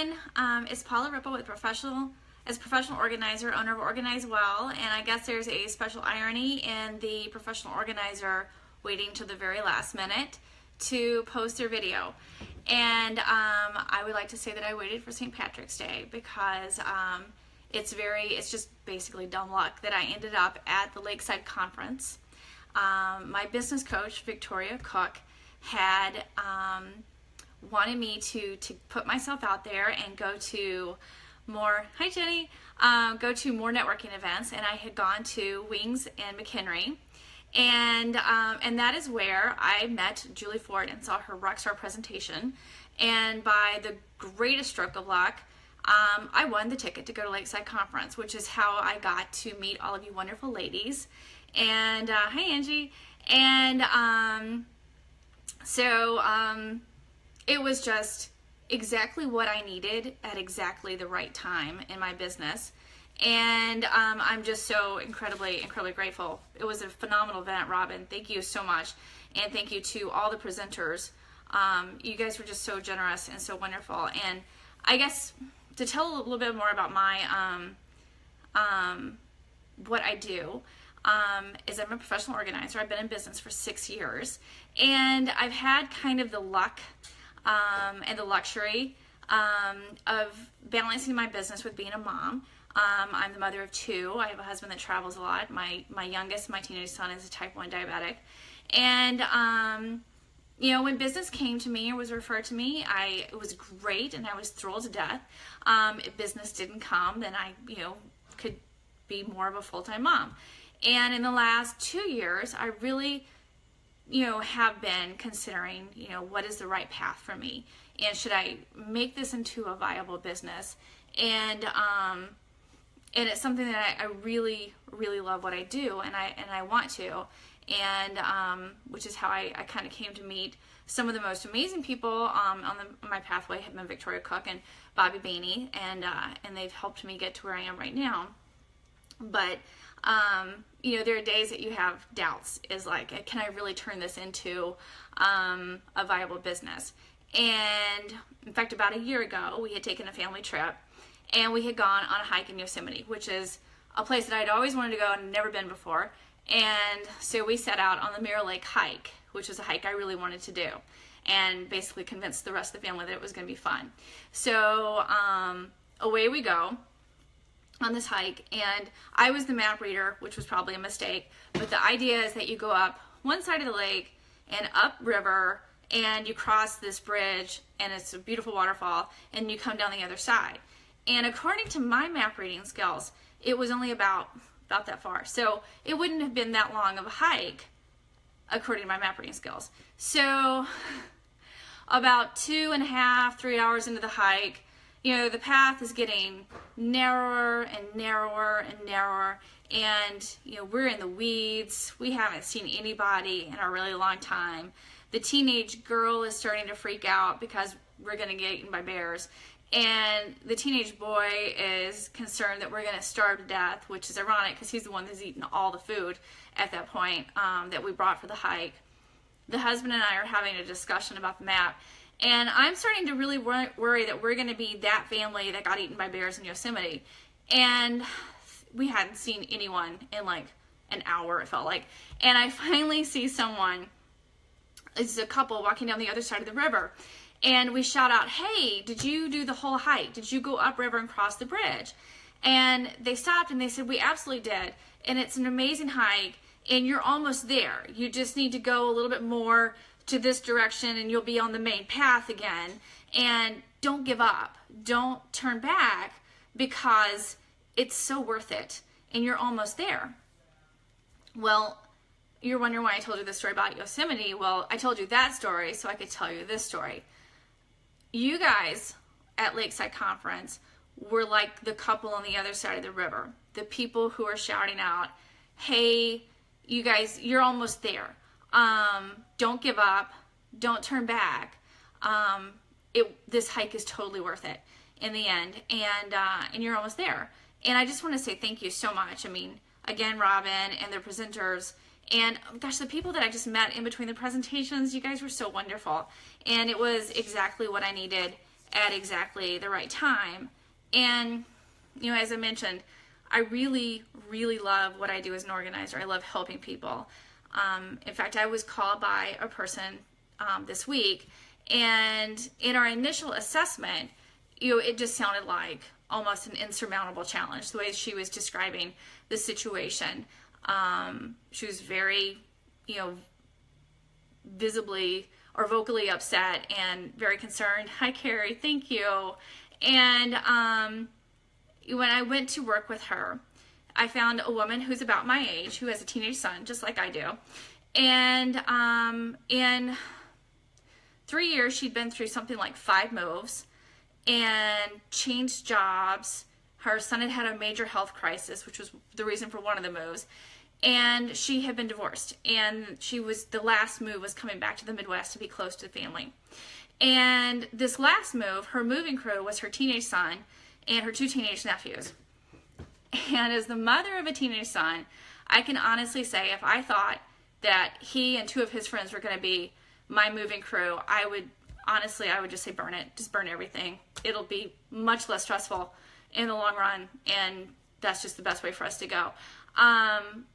everyone. It's Paula Ripple with professional organizer, owner of Organize Well, and I guess there's a special irony in the professional organizer waiting till the very last minute to post their video. And I would like to say that I waited for St. Patrick's Day because it's just basically dumb luck that I ended up at the Lakeside Conference. My business coach, Victoria Cook, had wanted me to put myself out there and go to more, hi Jenny, go to more networking events, and I had gone to Wings and McHenry, and that is where I met Julie Ford and saw her rockstar presentation, and by the greatest stroke of luck, I won the ticket to go to Lakeside Conference, which is how I got to meet all of you wonderful ladies, and hi Angie, and it was just exactly what I needed at exactly the right time in my business. And I'm just so incredibly grateful. It was a phenomenal event, Robin. Thank you so much. And thank you to all the presenters. You guys were just so generous and so wonderful. And I guess to tell a little bit more about my what I do, is I'm a professional organizer. I've been in business for 6 years, and I've had kind of the luck and the luxury of balancing my business with being a mom. I'm the mother of 2. I have a husband that travels a lot. My youngest, my teenage son, is a type 1 diabetic. And, you know, when business came to me or was referred to me, it was great and I was thrilled to death. If business didn't come, then I, you know, could be more of a full-time mom. And in the last 2 years, I really, you know, have been considering, you know, what is the right path for me, and should I make this into a viable business? And it's something that I really love what I do, and I want to, and which is how I kind of came to meet some of the most amazing people on my pathway have been Victoria Cook and Bobby Bainey, and they've helped me get to where I am right now. But you know, there are days that you have doubts, is like, can I really turn this into a viable business? And in fact, about a year ago, we had taken a family trip, and we had gone on a hike in Yosemite, which is a place that I'd always wanted to go and never been before. And so we set out on the Mirror Lake hike, which was a hike I really wanted to do, and basically convinced the rest of the family that it was going to be fun. So away we go on this hike, and I was the map reader, which was probably a mistake, but the idea is that you go up one side of the lake and up river, and you cross this bridge, and it's a beautiful waterfall, and you come down the other side. And according to my map reading skills, it was only about that far, so it wouldn't have been that long of a hike according to my map reading skills. So about 2.5, 3 hours into the hike, you know, the path is getting narrower and narrower and narrower, and, you know, we're in the weeds. We haven't seen anybody in a really long time. The teenage girl is starting to freak out because we're going to get eaten by bears, and the teenage boy is concerned that we're going to starve to death, which is ironic because he's the one that's eaten all the food at that point that we brought for the hike. The husband and I are having a discussion about the map, and I'm starting to really worry that we're going to be that family that got eaten by bears in Yosemite. And we hadn't seen anyone in like an hour, it felt like. And I finally see someone, it's a couple walking down the other side of the river. And we shout out, hey, did you do the whole hike? Did you go upriver and cross the bridge? And they stopped and they said, we absolutely did. And it's an amazing hike, and you're almost there. You just need to go a little bit more to this direction and you'll be on the main path again. And don't give up. Don't turn back, because it's so worth it and you're almost there. Well, you're wondering why I told you this story about Yosemite. Well, I told you that story so I could tell you this story. You guys at Lakeside Conference were like the couple on the other side of the river. The people who are shouting out, hey, you guys, you're almost there. Don't give up. Don't turn back. This hike is totally worth it in the end, and you're almost there. And I just want to say thank you so much. I mean, again, Robin and their presenters, and gosh, the people that I just met in between the presentations, you guys were so wonderful. And it was exactly what I needed at exactly the right time. And, you know, as I mentioned, I really, really love what I do as an organizer. I love helping people. In fact, I was called by a person this week, and in our initial assessment, you know, it just sounded like almost an insurmountable challenge, the way she was describing the situation. She was very, you know, visibly or vocally upset and very concerned. Hi, Carrie, thank you. And when I went to work with her, I found a woman who's about my age, who has a teenage son, just like I do. And in 3 years, she'd been through something like 5 moves and changed jobs. Her son had had a major health crisis, which was the reason for one of the moves. And she had been divorced. And the last move was coming back to the Midwest to be close to the family. And this last move, her moving crew was her teenage son and her 2 teenage nephews. And as the mother of a teenage son, I can honestly say if I thought that he and 2 of his friends were going to be my moving crew, I would just say burn it. Just burn everything. It'll be much less stressful in the long run, and that's just the best way for us to go.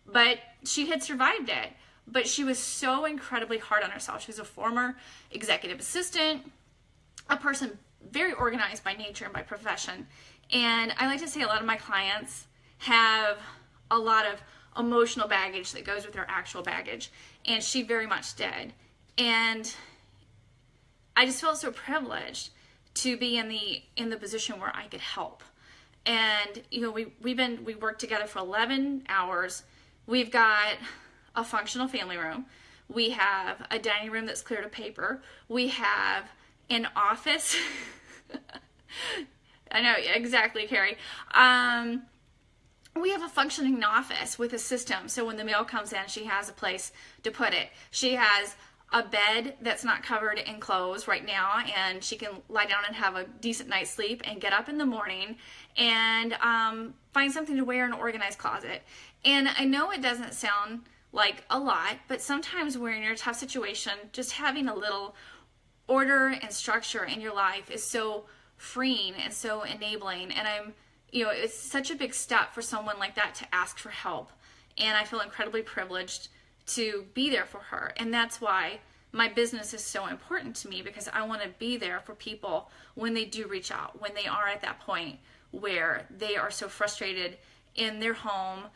But she had survived it, but she was so incredibly hard on herself. She was a former executive assistant, a person very organized by nature and by profession. And I like to say a lot of my clients have a lot of emotional baggage that goes with their actual baggage, and she very much did. And I just felt so privileged to be in the position where I could help. And you know, we worked together for 11 hours. We've got a functional family room. We have a dining room that's cleared of paper. We have an office. I know, exactly, Carrie. We have a functioning office with a system, so when the mail comes in, she has a place to put it. She has a bed that's not covered in clothes right now, and she can lie down and have a decent night's sleep and get up in the morning and find something to wear in an organized closet. And I know it doesn't sound like a lot, but sometimes when you're in a tough situation, just having a little order and structure in your life is so freeing and so enabling. And it's such a big step for someone like that to ask for help. And I feel incredibly privileged to be there for her. And that's why my business is so important to me, because I want to be there for people when they do reach out, when they are at that point where they are so frustrated in their home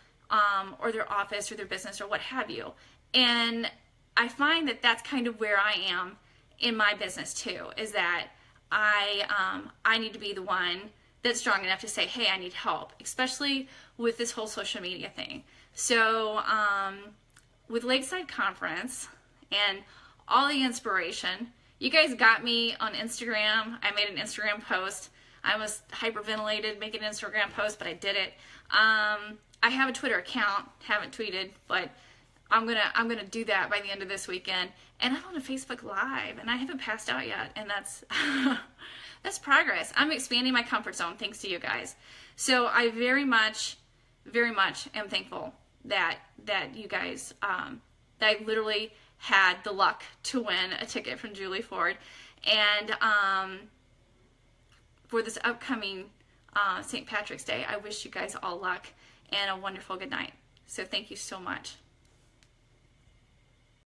or their office or their business or what have you. And I find that that's kind of where I am in my business too, is that I need to be the one that's strong enough to say, hey, I need help, especially with this whole social media thing. So with Lakeside Conference and all the inspiration, you guys got me on Instagram. I made an Instagram post. I was hyperventilated making an Instagram post, but I did it. I have a Twitter account, haven't tweeted, but I'm gonna do that by the end of this weekend. And I'm on a Facebook Live, and I haven't passed out yet, and that's that's progress. I'm expanding my comfort zone thanks to you guys. So I very much am thankful that you guys, that I literally had the luck to win a ticket from Julie Ford, and for this upcoming St. Patrick's Day, I wish you guys all luck and a wonderful good night. So thank you so much.